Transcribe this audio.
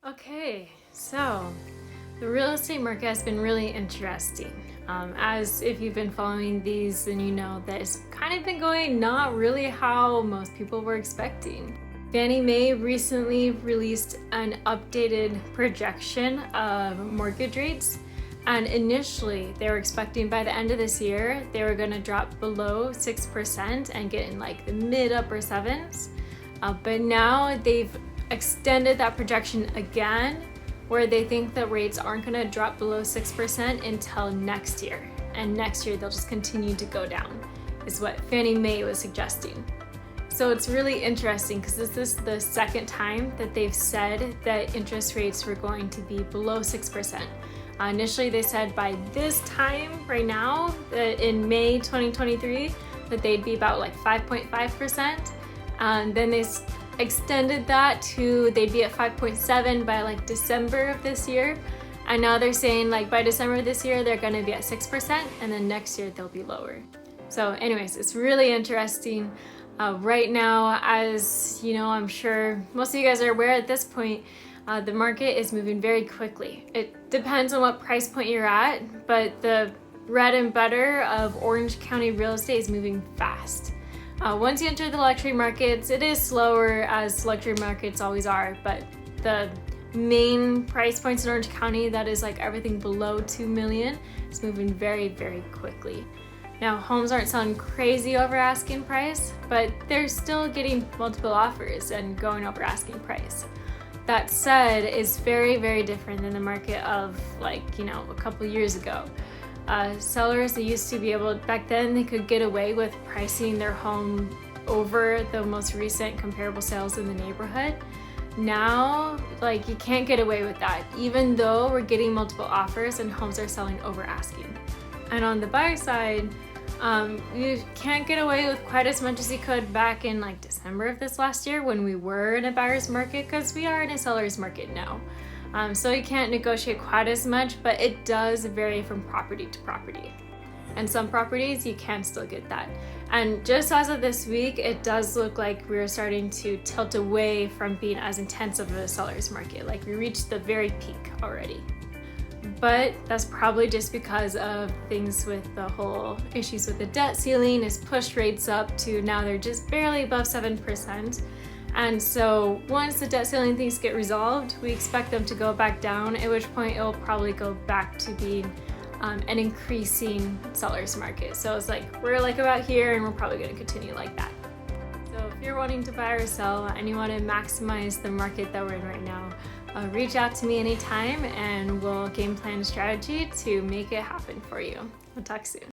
Okay, so the real estate market has been really interesting. As if you've been following these, then you know that it's kind of been going not really how most people were expecting. Fannie Mae recently released an updated projection of mortgage rates, and initially they were expecting by the end of this year they were going to drop below 6% and get in like the mid upper sevens. But now they've extended that projection again, where they think that rates aren't going to drop below 6% until next year. And next year they'll just continue to go down, is what Fannie Mae was suggesting. So it's really interesting because this is the second time that they've said that interest rates were going to be below 6%. Initially they said by this time right now, in May 2023, that they'd be about like 5.5%. And then they extended that to they'd be at 5.7 by like December of this year. And now they're saying like by December of this year, they're gonna be at 6%, and then next year they'll be lower. So anyways, it's really interesting. Right now, as you know, I'm sure most of you guys are aware at this point, the market is moving very quickly. It depends on what price point you're at, but the bread and butter of Orange County real estate is moving fast. Once you enter the luxury markets, it is slower, as luxury markets always are, but the main price points in Orange County, that is like everything below 2 million, is moving very, very quickly. Now, homes aren't selling crazy over asking price, but they're still getting multiple offers and going over asking price. That said, it's very, very different than the market of like, a couple years ago. Sellers, they used to be able, back then they could get away with pricing their home over the most recent comparable sales in the neighborhood. Now, like, you can't get away with that, even though we're getting multiple offers and homes are selling over asking. And on the buyer side, you can't get away with quite as much as you could back in like December of this last year when we were in a buyer's market, because we are in a seller's market now. So you can't negotiate quite as much, but it does vary from property to property. And some properties you can still get that. And just as of this week, it does look like we're starting to tilt away from being as intense of a seller's market. Like we reached the very peak already. But that's probably just because of things with the whole issues with the debt ceiling has pushed rates up to now they're just barely above 7%. And so once the debt ceiling things get resolved, we expect them to go back down, at which point it will probably go back to being an increasing seller's market. So it's like, we're like about here and we're probably gonna continue like that. So if you're wanting to buy or sell and you wanna maximize the market that we're in right now, reach out to me anytime and we'll game plan a strategy to make it happen for you. We'll talk soon.